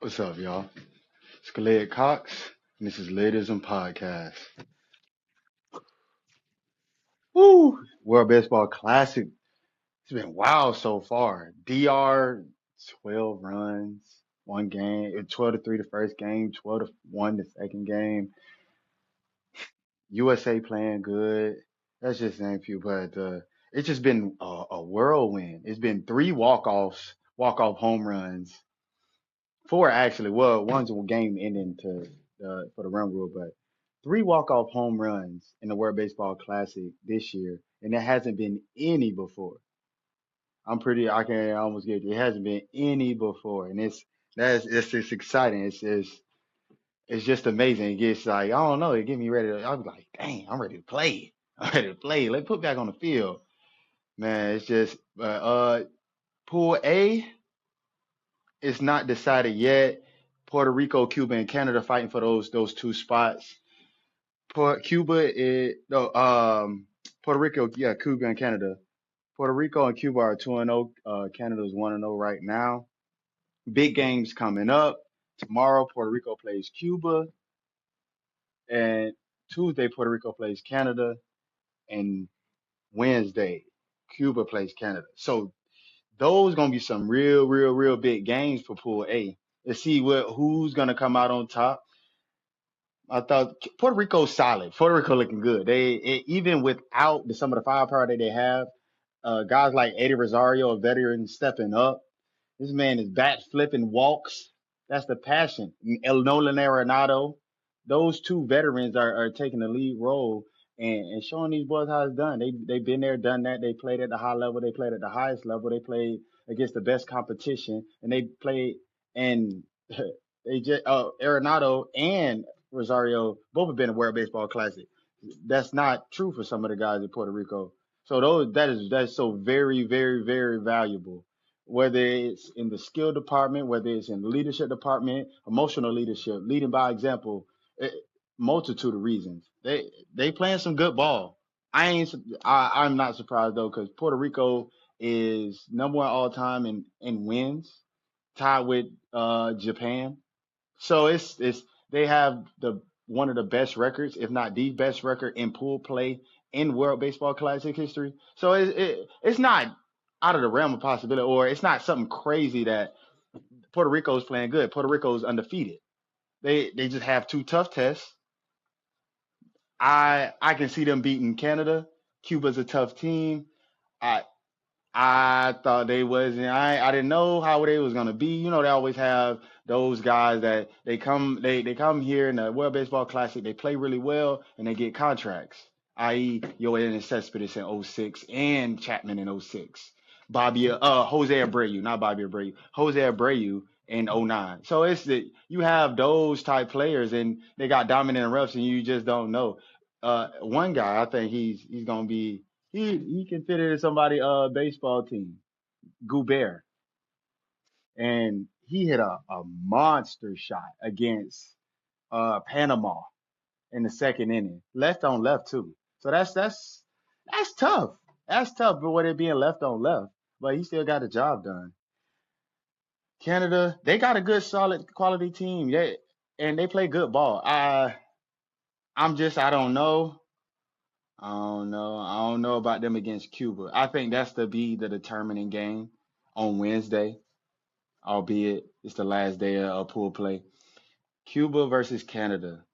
What's up, y'all? It's Khalid Cox, and this is Lydism Podcast. Woo! World Baseball Classic. It's been wild so far. DR, 12 runs, one game, 12-3 the first game, 12-1 the second game. USA playing good. That's just a few, but it's just been a whirlwind. It's been three walk-off home runs. Four actually. Well, one's a game ending to for the run rule, but three walk-off home runs in the World Baseball Classic this year, and there hasn't been any before. I can almost get it. It hasn't been any before, and it's just exciting. It's just amazing. It gets like I don't know. It get me ready to. I'm like, dang, I'm ready to play. I'm ready to play. Let's put back on the field, man. It's just Pool A. It's not decided yet. Puerto Rico, Cuba, and Canada fighting for those two spots. Cuba is no Puerto Rico, yeah, Cuba and Canada. Puerto Rico and Cuba are 2-0. Canada's 1-0 right now. Big games coming up. Tomorrow, Puerto Rico plays Cuba, and Tuesday, Puerto Rico plays Canada, and Wednesday, Cuba plays Canada. So those gonna be some real big games for Pool A. Let's see who's gonna come out on top. I thought Puerto Rico's solid. Puerto Rico looking good. Even without some of the firepower that they have, guys like Eddie Rosario, a veteran, stepping up. This man is bat flipping walks. That's the passion. El Nolan Arenado, those two veterans are taking the lead role and showing these boys how it's done. They've been there, done that. They played at the high level. They played at the highest level. They played against the best competition, and they played and they just Arenado and Rosario both have been in World Baseball Classic. That's not true for some of the guys in Puerto Rico. So that's so very valuable. Whether it's in the skill department, whether it's in the leadership department, emotional leadership, leading by example, eh, multitude of reasons. They playing some good ball. I ain't I'm not surprised though because Puerto Rico is number one all time in wins, tied with Japan. So it's they have the one of the best records, if not the best record in pool play in World Baseball Classic history. So it's not out of the realm of possibility, or it's not something crazy that Puerto Rico's playing good. Puerto Rico's undefeated. They just have two tough tests. I can see them beating Canada. Cuba's a tough team. I I thought they wasn't. I didn't know how they was gonna be. You know, they always have those guys that they come here in the World Baseball Classic. They play really well and they get contracts. I.e., Yoenis Cespedes in '06 and Chapman in '06. Jose Abreu, not Bobby Abreu, Jose Abreu in '09. So you have those type players and they got dominant reps and you just don't know. One guy, I think he's gonna be he can fit into somebody baseball team, Goubert, and he hit a monster shot against Panama in the second inning, left on left too. So that's tough. That's tough, but with it being left on left, but he still got the job done. Canada, they got a good, solid, quality team. And they play good ball. I don't know. I don't know about them against Cuba. I think that's to be the determining game on Wednesday, albeit it's the last day of pool play. Cuba versus Canada.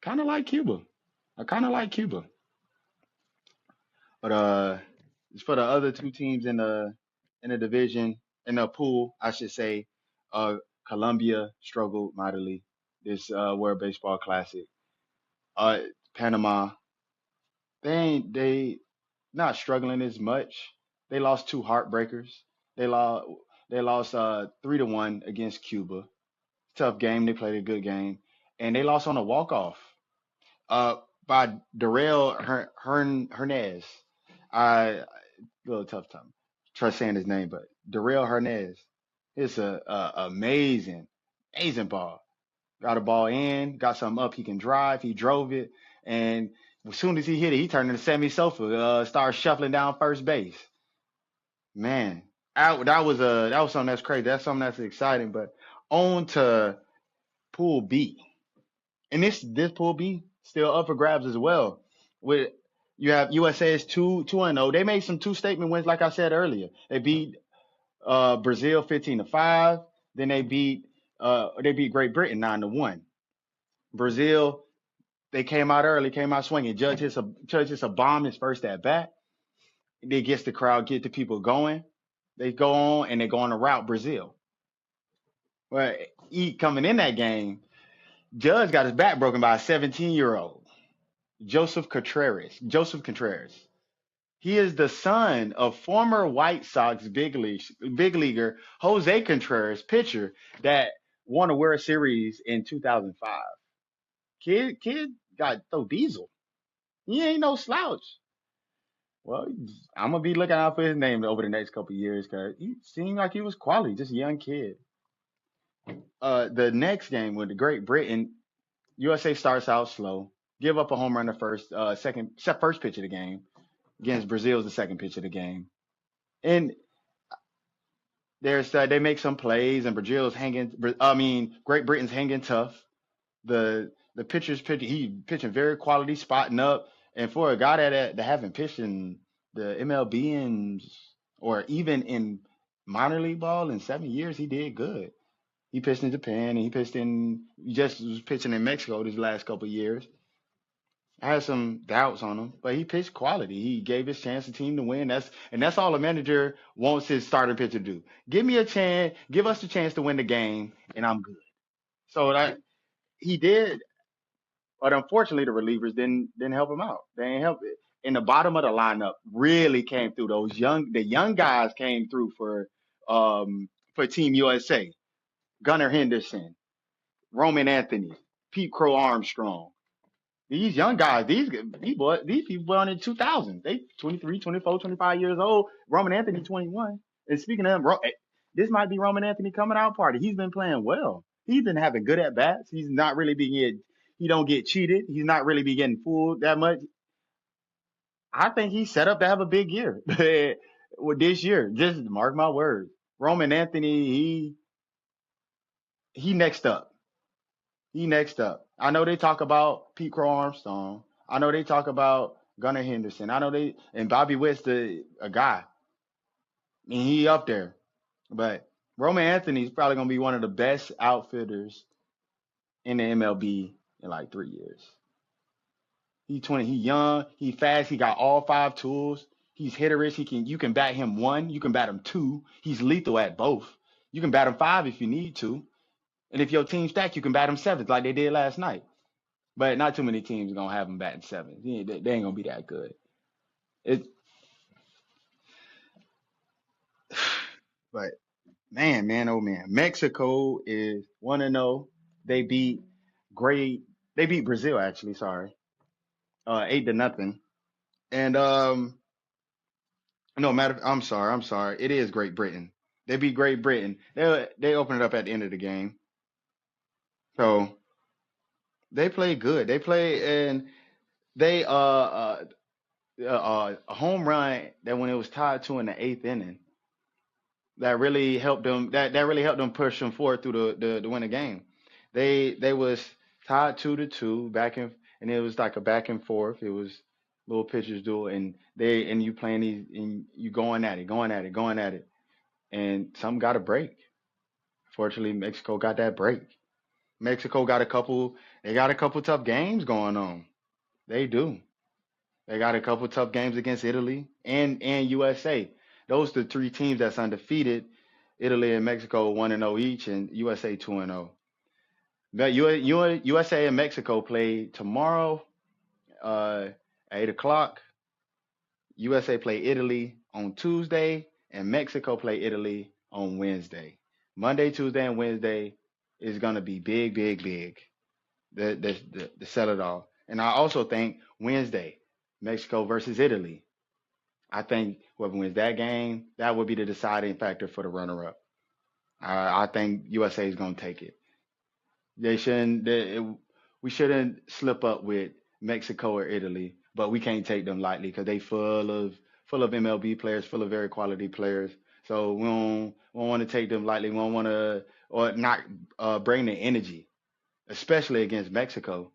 Kind of like Cuba. I kind of like Cuba. But it's for the other two teams in the division in the pool, I should say. Uh, Colombia struggled mightily this World Baseball Classic. Uh, Panama, they not struggling as much. They lost two heartbreakers. They lost they lost 3-1 against Cuba. Tough game. They played a good game, and they lost on a walk off uh by Darrell Hernandez. I little tough time. Try saying his name, but Darrell Hernandez. It's a amazing ball. Got a ball in, got something up. He can drive. He drove it, and as soon as he hit it, he turned into Sammy Sosa. Started shuffling down first base. Man, that was something that's crazy. That's something that's exciting. But on to Pool B, and this Pool B still up for grabs as well. With you have USA is 2-0. They made some two statement wins, like I said earlier. They beat Brazil 15-5. Then they beat Great Britain 9-1. Brazil, they came out early, came out swinging. Judge hits a bomb his first at bat. They gets the crowd, get the people going. They go on and they go on a route Brazil. Well, he coming in that game, Judge got his back broken by a 17-year-old, Joseph Contreras. He is the son of former White Sox big leaguer Jose Contreras, pitcher that won a World Series in 2005. Kid got throw diesel. He ain't no slouch. Well, I'm gonna be looking out for his name over the next couple of years because he seemed like he was quality, just a young kid. The next game with the Great Britain, USA starts out slow, give up a home run the first pitch of the game against Brazil's the second pitch of the game, and they make some plays and Brazil's hanging. I mean, Great Britain's hanging tough. The pitcher's pitching very quality, spotting up, and for a guy that haven't pitched in the MLB or even in minor league ball in 7 years, he did good. He pitched in Japan and he just was pitching in Mexico these last couple of years. I had some doubts on him, but he pitched quality. He gave his chance the team to win. That's all a manager wants his starting pitcher to do. Give me a chance, give us the chance to win the game, and I'm good. So that he did, but unfortunately the relievers didn't help him out. They didn't help it. And the bottom of the lineup really came through. The young guys came through for Team USA. Gunnar Henderson, Roman Anthony, Pete Crow Armstrong. These young guys, these people born in 2000. They 23, 24, 25 years old. Roman Anthony 21. And speaking of him, this might be Roman Anthony coming out party. He's been playing well. He's been having good at bats. He's not really he don't get cheated. He's not really be getting fooled that much. I think he's set up to have a big year with this year. Just mark my words. Roman Anthony, he next up. He next up. I know they talk about Pete Crow Armstrong. I know they talk about Gunnar Henderson. I know and Bobby Witt's a guy. And he up there. But Roman Anthony's probably gonna be one of the best outfielders in the MLB in like 3 years. He's 20, he young, he fast, he got all five tools. He's hitterish. You can bat him one, you can bat him two. He's lethal at both. You can bat him five if you need to. And if your team stack, you can bat him seventh like they did last night. But not too many teams are gonna have him batting seventh. They ain't gonna be that good. It, but man, oh man, Mexico is 1-0. They beat great. They beat Brazil actually. Sorry, 8-0. And no matter. I'm sorry. It is Great Britain. They beat Great Britain. They opened it up at the end of the game. So they played good. They played and they a home run that when it was tied to in the eighth inning that really helped them. That really helped them push them forward through the win the game. They was tied 2-2 and it was like a back and forth. It was little pitchers duel and you playing these and you going at it, and some got a break. Fortunately, Mexico got that break. Mexico got a couple. They got a couple tough games going on. They do. They got a couple tough games against Italy and USA. Those are the three teams that's undefeated. Italy and Mexico 1-0 each, and USA 2-0. But USA and Mexico play tomorrow at 8 o'clock. USA play Italy on Tuesday, and Mexico play Italy on Wednesday. Monday, Tuesday, and Wednesday is gonna be big, big, big. The sell it all. And I also think Wednesday, Mexico versus Italy. I think whoever wins that game, that would be the deciding factor for the runner-up. I think USA is going to take it. They shouldn't. We shouldn't slip up with Mexico or Italy, but we can't take them lightly because they full of MLB players, full of very quality players. So we don't want to take them lightly. We don't want to or not bring the energy, especially against Mexico.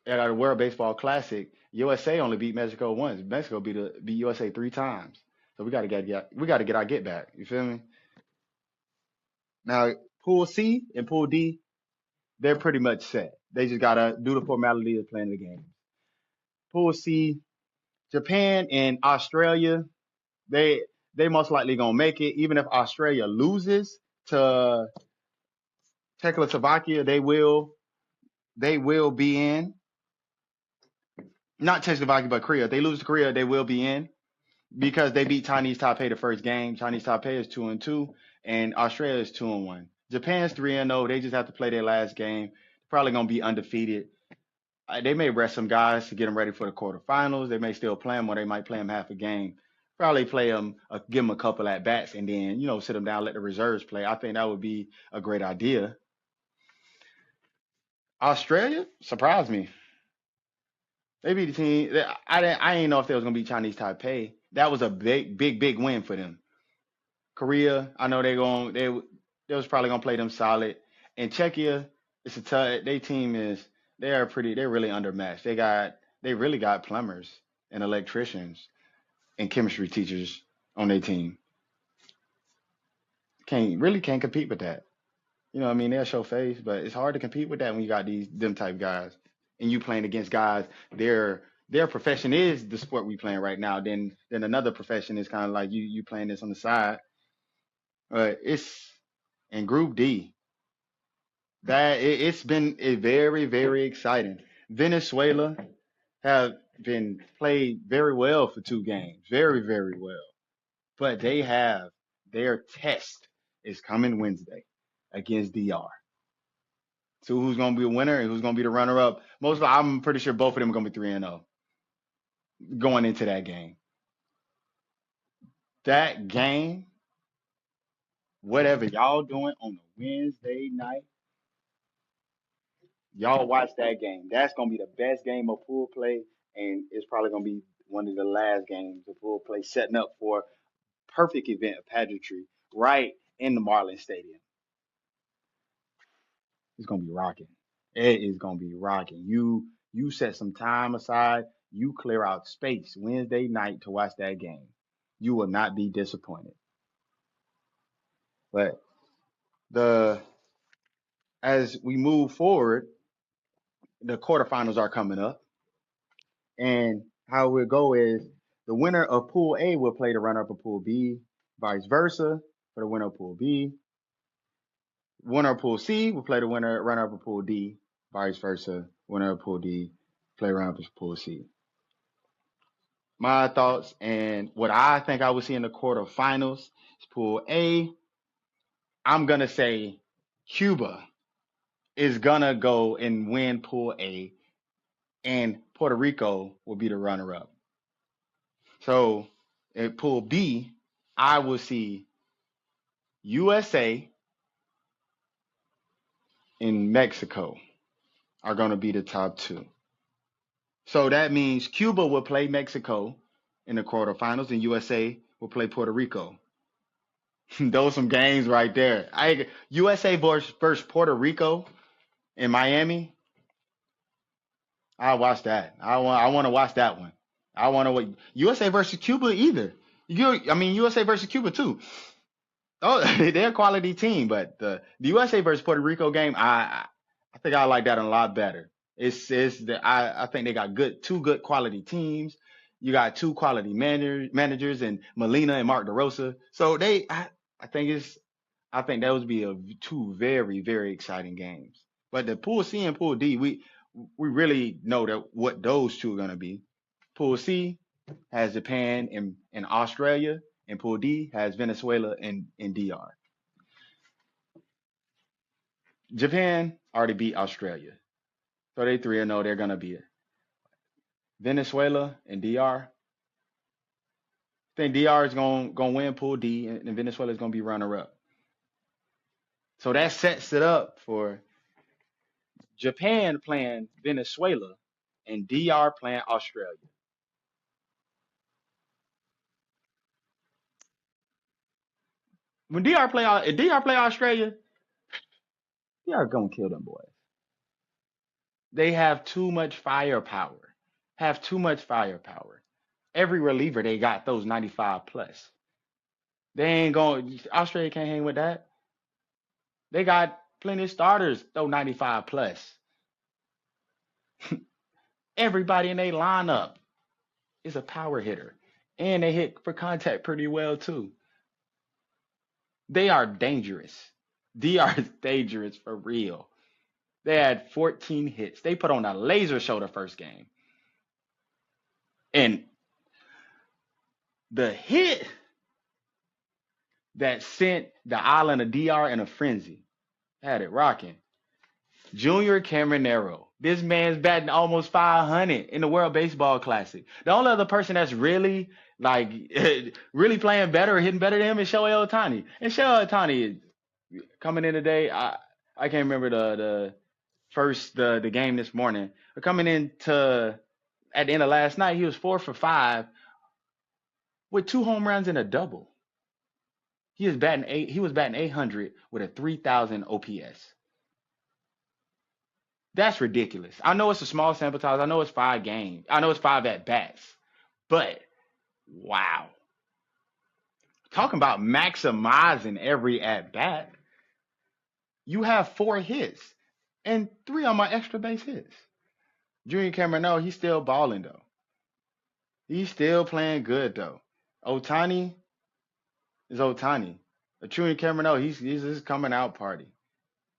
At our World Baseball Classic, USA only beat Mexico once. Mexico beat USA 3 times. So we got to get our get back. You feel me? Now, Pool C and Pool D, they're pretty much set. They just gotta do the formality of playing the game. Pool C, Japan and Australia, they they most likely gonna make it. Even if Australia loses to Czechoslovakia, they will be in. Not Czechoslovakia, but Korea. If they lose to Korea, they will be in because they beat Chinese Taipei the first game. Chinese Taipei is 2-2, and Australia is 2-1. Japan's 3-0. They just have to play their last game. Probably gonna be undefeated. They may rest some guys to get them ready for the quarterfinals. They may still play them, or they might play them half a game. Probably play them, give them a couple at bats, and then sit them down, let the reserves play. I think that would be a great idea. Australia surprised me. They beat the team. I didn't know if they was gonna beat Chinese Taipei. That was a big, big, big win for them. Korea, I know they was probably gonna play them solid. And Czechia, it's a tough. Their team is they're really undermatched. They really got plumbers and electricians and chemistry teachers on their team. Can't compete with that. What I mean? They'll show face, but it's hard to compete with that when you got them type guys and you playing against guys. Their profession is the sport we playing right now. Then another profession is kind of like you playing this on the side. But it's in Group D. It's been very, very exciting. Venezuela have been played very well for 2 games, very, very well. But they have their test is coming Wednesday against DR. So who's gonna be a winner and who's gonna be the runner up? I'm pretty sure both of them are gonna be 3-0 going into that game. That game, whatever y'all doing on the Wednesday night, y'all watch that game. That's gonna be the best game of pool play, and it's probably gonna be one of the last games of pool play, setting up for perfect event of pageantry right in the Marlins Stadium. It's gonna be rocking. It is gonna be rocking. You set some time aside. You clear out space Wednesday night to watch that game. You will not be disappointed. But the as we move forward, the quarterfinals are coming up, and how we'll go is the winner of Pool A will play the runner-up of Pool B, vice versa for the winner of Pool B. Winner of Pool C will play the runner-up of Pool D, vice versa. Winner of Pool D play runner-up of Pool C. My thoughts and what I think I will see in the quarterfinals is Pool A. I'm gonna say Cuba is gonna go and win Pool A, and Puerto Rico will be the runner-up. So in Pool B, I will see USA and Mexico are gonna be the top two. So that means Cuba will play Mexico in the quarterfinals, and USA will play Puerto Rico. Those some games right there. USA versus Puerto Rico in Miami. I watch that. I want to watch that one. I want to USA versus Cuba either. USA versus Cuba too. Oh, they're a quality team, but the USA versus Puerto Rico game, I think I like that a lot better. I think they got two good quality teams. You got two quality managers and Molina and Mark DeRosa. So I think that would be two very, very exciting games. But the Pool C and Pool D, we really know that what those two are gonna be. Pool C has Japan and Australia, and Pool D has Venezuela and DR. Japan already beat Australia, so they 3-0. They're gonna be it. Venezuela and DR. I think DR is gonna win Pool D, and Venezuela is gonna be runner up. So that sets it up for Japan playing Venezuela and DR playing Australia. When DR play Australia, DR gonna kill them boys. They have too much firepower. Have too much firepower. Every reliever they got those 95 plus. They ain't going. Australia can't hang with that. They got plenty of starters throw 95 plus. Everybody in their lineup is a power hitter, and they hit for contact pretty well too. They are dangerous. They are dangerous for real. They had 14 hits. They put on a laser show the first game, and the hit that sent the island of DR in a frenzy had it rocking. Junior Caminero. This man's batting almost 500 in the World Baseball Classic. The only other person that's really like really playing better or hitting better than him is Shohei Ohtani. And Shohei Ohtani is coming in today. I can't remember the game this morning. But coming into at the end of last night, he was 4 for 5 with 2 home runs and a double. He was batting 800 with a 3,000 OPS. That's ridiculous. I know it's a small sample size. I know it's 5 games. I know it's 5 at bats. But wow. Talking about maximizing every at bat. You have 4 hits and 3 on my extra base hits. Junior Cameron, he's still balling though. He's still playing good though. Ohtani is Ohtani. Junior Cameron, he's his coming out party.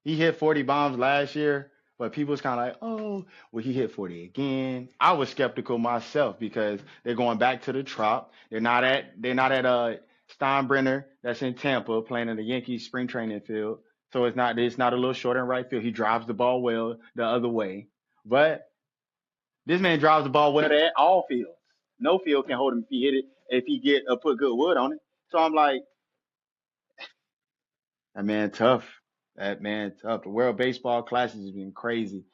He hit 40 bombs last year, but people's kind of like, oh, well, he hit 40 again. I was skeptical myself because they're going back to the Trop. They're not at Steinbrenner that's in Tampa playing in the Yankees spring training field. So it's not a little short in right field. He drives the ball well the other way. But this man drives the ball well at all fields. No field can hold him if he hit it, if he put good wood on it. So I'm like, that man tough. That man tough. The World Baseball Classic has been crazy.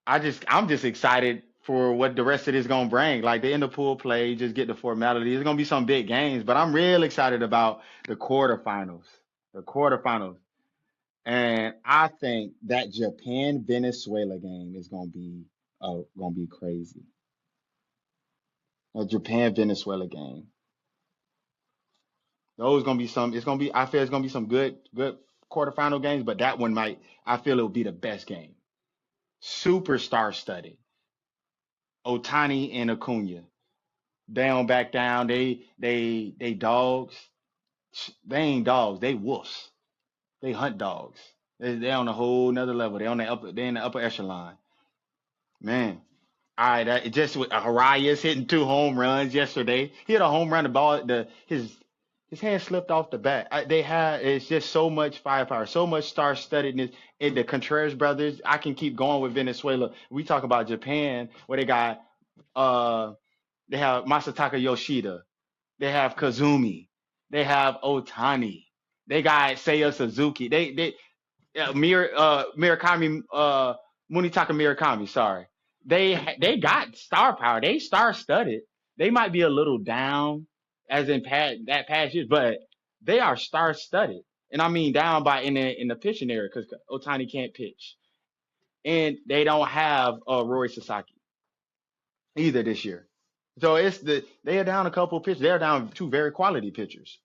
I'm just excited for what the rest of this gonna bring. Like the interpool play, just get the formality. There's gonna be some big games, but I'm real excited about the quarterfinals. The quarterfinals. And I think that Japan Venezuela game is gonna be crazy. A Japan Venezuela game. Those gonna be some. It's gonna be. I feel it's gonna be some good quarterfinal games, but that one might. I feel it will be the best game. Superstar studded. Otani and Acuna. They don't back down. They dogs. They ain't dogs. They wolves. They hunt dogs. They on a whole nother level. They in the upper echelon. Man. All right, just with Arias hitting 2 home runs yesterday. He hit a home run. The ball, his hand slipped off the bat. It's just so much firepower, so much star-studdedness in the Contreras brothers. I can keep going with Venezuela. We talk about Japan, where they have Masataka Yoshida, they have Kazumi, they have Otani, they got Seiya Suzuki, Murakami, Munitaka Murakami, sorry. They got star power. They star studded. They might be a little down as in past years, but they are star studded. And I mean down by in the pitching area because Otani can't pitch. And they don't have Roy Sasaki either this year. So they are down a couple of pitchers. They're down 2 very quality pitchers.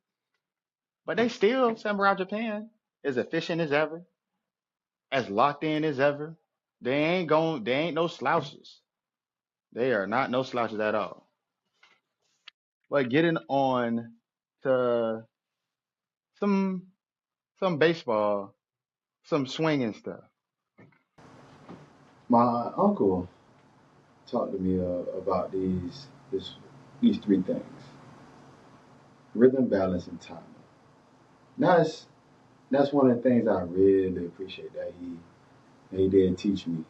But they still Samurai Japan as efficient as ever, as locked in as ever. They ain't no slouches. They are not no slouches at all. But getting on to some baseball, some swinging stuff. My uncle talked to me about these 3 things: rhythm, balance, and timing. That's one of the things I really appreciate that he did teach me.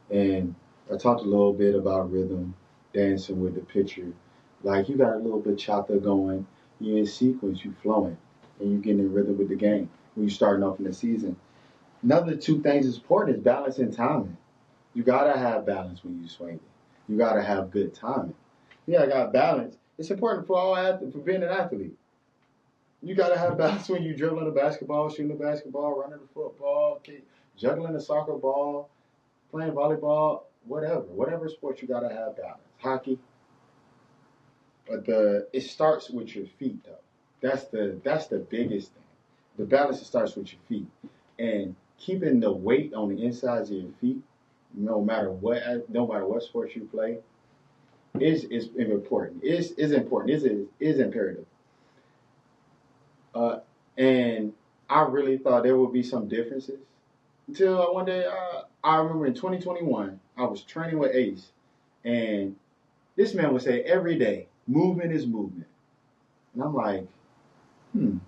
And I talked a little bit about rhythm, dancing with the pitcher. Like you got a little bachata going, you in sequence, you flowing, and you getting in rhythm with the game when you starting off in the season. Another 2 things that's important is balance and timing. You gotta have balance when you swing it. You gotta have good timing. Yeah, I got balance. It's important for for being an athlete. You gotta have balance when you dribbling a basketball, shooting a basketball, running a football, juggling a soccer ball, playing volleyball, whatever sport you gotta have balance. Hockey, but it starts with your feet though. That's the biggest thing. The balance starts with your feet, and keeping the weight on the insides of your feet, no matter what sport you play, is important. Is important. Is imperative. Uh, and I really thought there would be some differences until one day. I remember in 2021, I was training with Ace, and this man would say every day, movement is movement. And I'm like, hmm.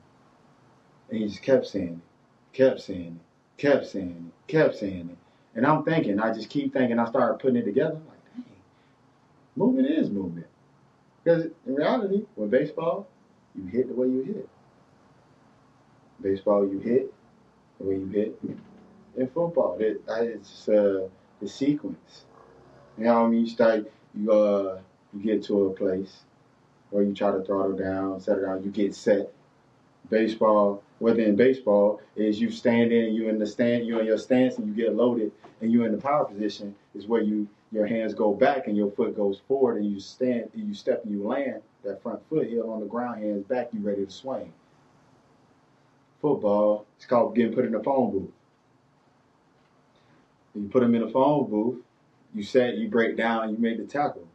And he just kept saying it, kept saying it, kept saying it, kept saying it. And I'm thinking, I just keep thinking, I started putting it together. I'm like, dang, movement is movement. Because in reality, with baseball, you hit the way you hit. Baseball, you hit the way you hit. In football, it's the sequence. You know what I mean? You get to a place where you try to throttle down, set it down, you get set. Baseball, whether in baseball, is you stand in, you in the stand, you in your stance, and you get loaded, and you in the power position is where your hands go back and your foot goes forward, and you stand, and you step, and you land that front foot heel on the ground, hands back, you ready to swing. Football, it's called getting put in the phone booth. You put them in the phone booth, you break down, you make the tackle,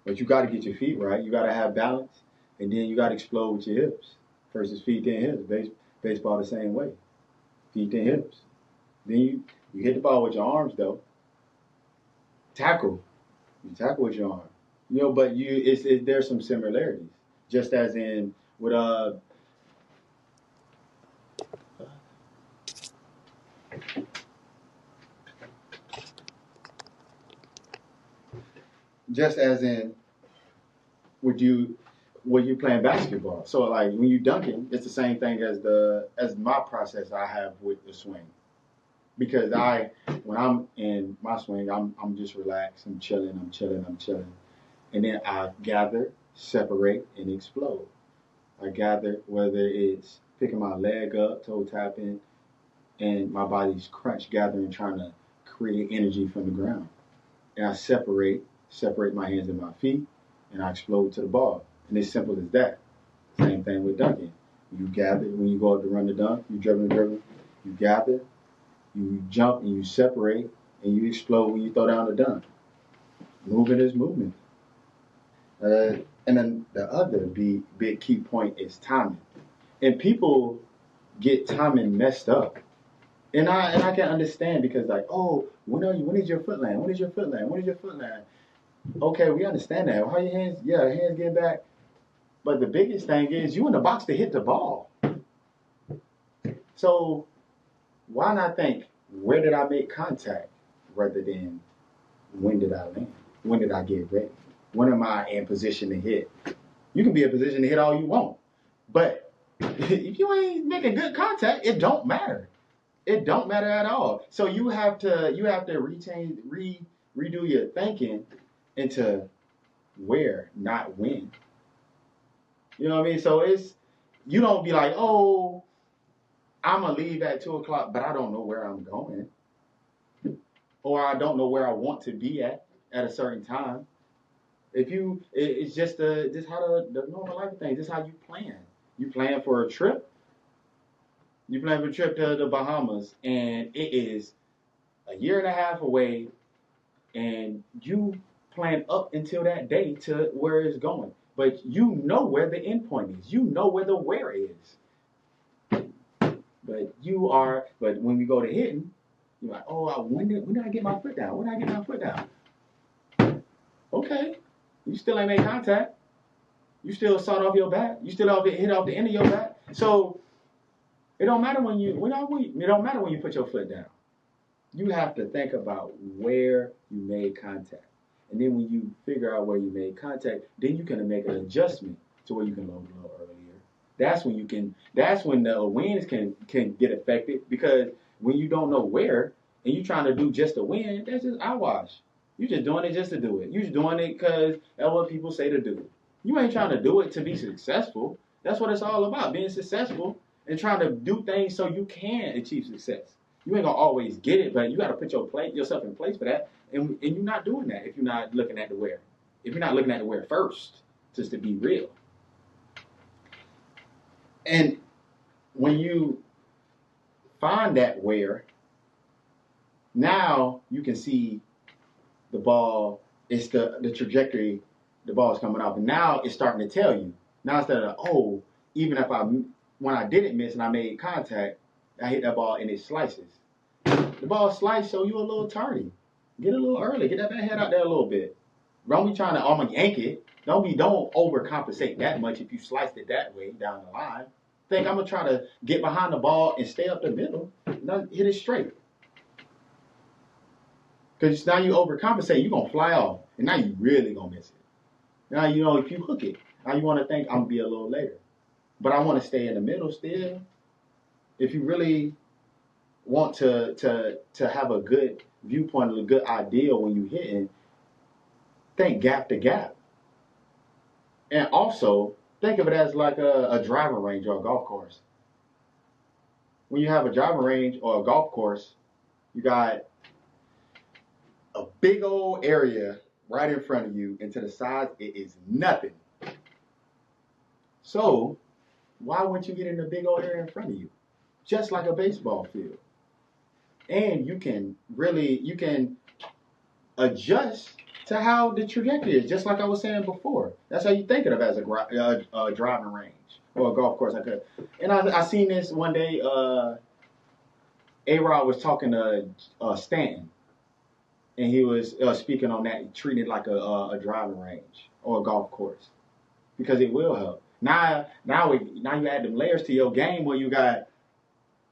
but you got to get your feet right. You got to have balance, and then you got to explode with your hips. First is feet, then hips. Baseball the same way. Feet, then hips. Then you hit the ball with your arms though. Tackle. You tackle with your arm. But there's some similarities. Just as in with just as in would you when you playing basketball. So like when you dunking, it's the same thing as my process I have with the swing. Because when I'm in my swing, I'm just relaxed, I'm chilling. And then I gather, separate, and explode. I gather whether it's picking my leg up, toe tapping, and my body's crunch gathering, trying to create energy from the ground. And I separate my hands and my feet, and I explode to the ball. And it's simple as that. Same thing with dunking. You gather when you go up to run the dunk, you dribble, you gather, you jump and you separate, and you explode when you throw down the dunk. Movement is movement. And then the other big key point is timing. And people get timing messed up. And I can understand because like, oh, when is your foot land? When is your foot land? When is your foot land? Okay, we understand that. How your hands? Yeah, hands get back. But the biggest thing is you in the box to hit the ball. So why not think, where did I make contact rather than when did I land? When did I get ready? When am I in position to hit? You can be in position to hit all you want. But if you ain't making good contact, it don't matter. It don't matter at all. So you have to redo your thinking into where, not when. You know what I mean? So you don't be like, oh, I'm going to leave at 2 o'clock, but I don't know where I'm going. Or I don't know where I want to be at a certain time. It's just how the normal life thing. This is how you plan. You plan for a trip. You plan for a trip to the Bahamas, and it is a year and a half away, and you plan up until that day to where it's going. But you know where the end point is. You know where the where is. But when we go to hitting, you're like, oh, when did I get my foot down? When did I get my foot down? Okay. You still ain't made contact. You still sawed off your back. You still hit off the end of your back. So it don't matter when you put your foot down. You have to think about where you made contact. And then when you figure out where you made contact, then you can make an adjustment to where you can load a little earlier. That's when the awareness can get affected, because when you don't know where and you trying to do just to win, that's just eyewash. You just doing it just to do it. You just doing it because that's what people say to do. You ain't trying to do it to be successful. That's what it's all about, being successful and trying to do things so you can achieve success. You ain't gonna always get it, but you got to put yourself in place for that. And you're not doing that if you're not looking at the where. If you're not looking at the where first, just to be real. And when you find that where, now you can see the ball. It's the trajectory the ball is coming off, and now it's starting to tell you. Now instead of even if when I didn't miss and I made contact, I hit that ball and it slices. The ball slice, so you a little tardy. Get a little early. Get that back head out there a little bit. Don't be trying to yank it. Don't overcompensate that much if you sliced it that way down the line. Think I'm gonna try to get behind the ball and stay up the middle. Now hit it straight. Because now you overcompensate, you're gonna fly off, and now you really gonna miss it. Now if you hook it, now you want to think I'm gonna be a little later, but I want to stay in the middle still. If you really want to have a good viewpoint and a good idea when you hitting, think gap to gap, and also think of it as like a driving range or a golf course. When you have a driving range or a golf course, you got a big old area right in front of you, and to the sides it is nothing. So why wouldn't you get in the big old area in front of you? Just like a baseball field. And you can adjust to how the trajectory is, just like I was saying before. That's how you think of it as a driving range or a golf course. And I seen this one day. A-Rod was talking to Stanton, and he was speaking on that, treating it like a driving range or a golf course, because it will help. Now you add them layers to your game where you got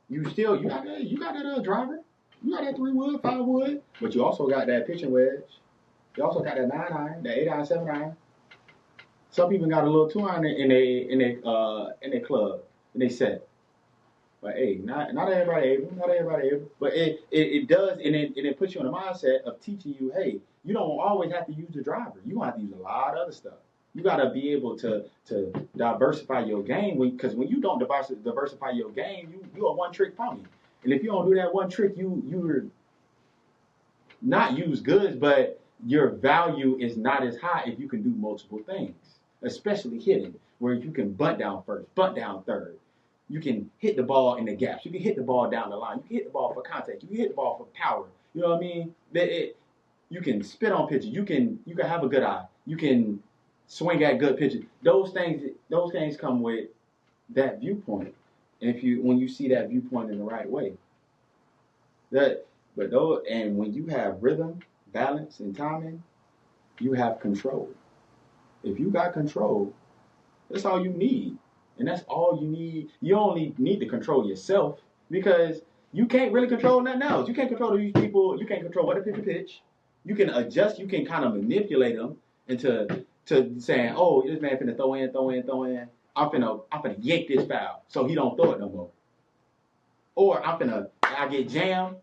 that driver, you got that 3-wood, 5-wood, but you also got that pitching wedge. You also got that 9-iron, that 8-iron, 7-iron. Some people got a little 2-iron in their club, in their set. But hey, not everybody able. But it does, and it puts you in a mindset of teaching you, hey, you don't always have to use the driver. You gonna have to use a lot of other stuff. You gotta be able to diversify your game, because when you don't diversify your game, you a one-trick pony. And if you don't do that one trick, you're not use goods, but your value is not as high if you can do multiple things, especially hitting, where you can bunt down first, bunt down third. You can hit the ball in the gaps. You can hit the ball down the line. You can hit the ball for contact. You can hit the ball for power. You know what I mean? You can spit on pitches. You can have a good eye. You can swing at good pitches. Those things come with that viewpoint. And when you see that viewpoint in the right way, and when you have rhythm, balance, and timing, you have control. If you got control, that's all you need. And that's all you need. You only need to control yourself, because you can't really control nothing else. You can't control these people. You can't control what the pitch. You can adjust. You can kind of manipulate them into saying, oh, this man finna throw in. I'm finna yank this foul so he don't throw it no more. Or I get jammed.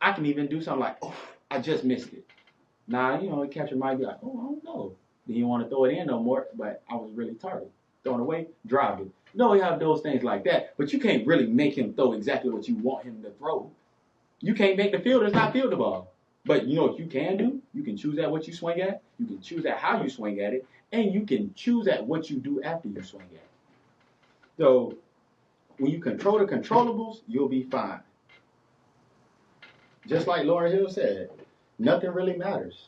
I can even do something like, oh, I just missed it. Now, the catcher might be like, oh, I don't know. Then you want to throw it in no more, but I was really targeted. Throwing away, drive it. No, you have those things like that, but you can't really make him throw exactly what you want him to throw. You can't make the fielders not field the ball. But you know what you can do? You can choose at what you swing at. You can choose at how you swing at it. And you can choose at what you do after you swing at it. So when you control the controllables, you'll be fine. Just like Laura Hill said, nothing really matters.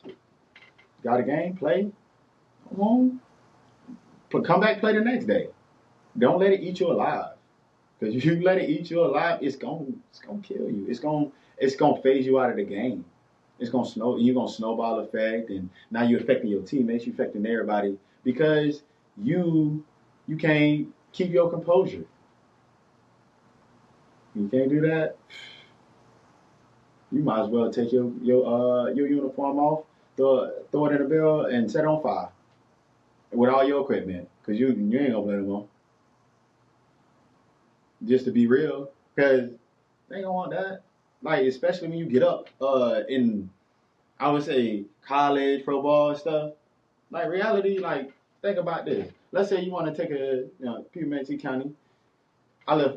Got a game, play, come on. Come back, play the next day. Don't let it eat you alive. Because if you let it eat you alive, it's gonna kill you. It's gonna phase you out of the game. You're gonna snowball effect, and now you're affecting your teammates, you're affecting everybody, because you can't keep your composure. You can't do that. You might as well take your uniform off, throw it in a barrel, and set it on fire with all your equipment, because you ain't gonna play no more. Just to be real, because they ain't gonna want that. Like, especially when you get up in, I would say, college, pro ball and stuff. Like, reality, like, think about this. let's say you want to take Piedmont County.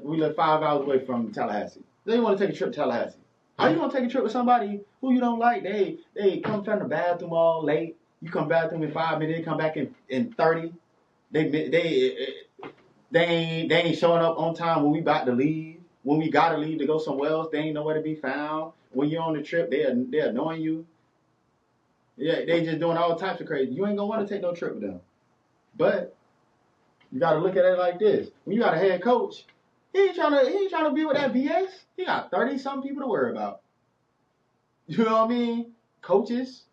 We live 5 hours away from Tallahassee. Then you want to take a trip to Tallahassee. Are you gonna take a trip with somebody who you don't like? They come from the bathroom all late. You come bathroom in 5 minutes, they come back in 30. They ain't showing up on time when we about to leave. When we gotta leave to go somewhere else, they ain't nowhere to be found. When you're on the trip, they're annoying you. Yeah, they just doing all types of crazy. You ain't gonna want to take no trip with them. But you gotta look at it like this. When you got a head coach, he ain't trying to be with that BS. He got 30-some people to worry about. You know what I mean? Coaches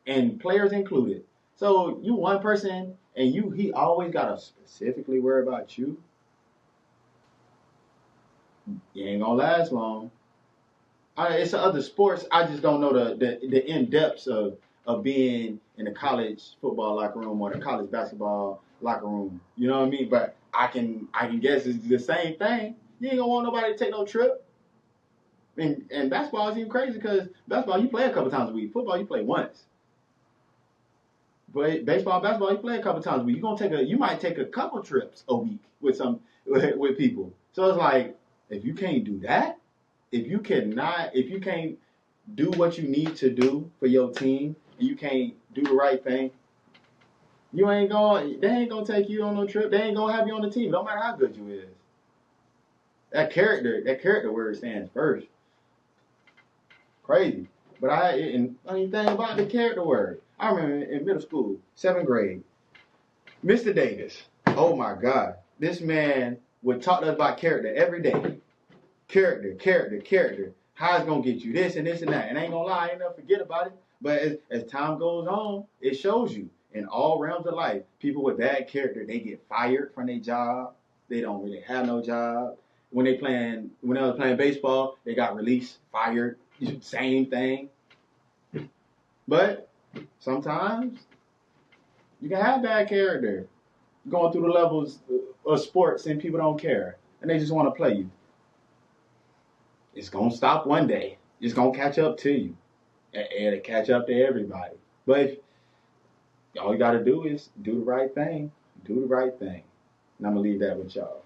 and players included. So you one person and he always gotta specifically worry about you. You ain't gonna last long. It's other sports. I just don't know the in depths of being in the college football locker room or the college basketball locker room. You know what I mean? But I can guess it's the same thing. You ain't gonna want nobody to take no trip. And basketball is even crazy because basketball you play a couple times a week. Football you play once. But baseball, basketball you play a couple times a week. You might take a couple trips a week with people. So it's like if you can't do that, if you can't do what you need to do for your team, and you can't do the right thing, they ain't gonna take you on no trip. They ain't gonna have you on the team, no matter how good you is. That character word stands first. Crazy. But funny thing about the character word, I remember in middle school, 7th grade, Mr. Davis. Oh my God. This man would talk to us about character every day. Character. How it's gonna get you this and this and that. And I ain't gonna lie, I ain't never forget about it. But as time goes on, it shows you in all realms of life, people with bad character, they get fired from their job. They don't really have no job. When they was playing baseball, they got released, fired. Same thing. But sometimes you can have bad character going through the levels of sports and people don't care. And they just want to play you. It's going to stop one day. It's going to catch up to you. And it'll catch up to everybody. But all you got to do is do the right thing. Do the right thing. And I'm going to leave that with y'all.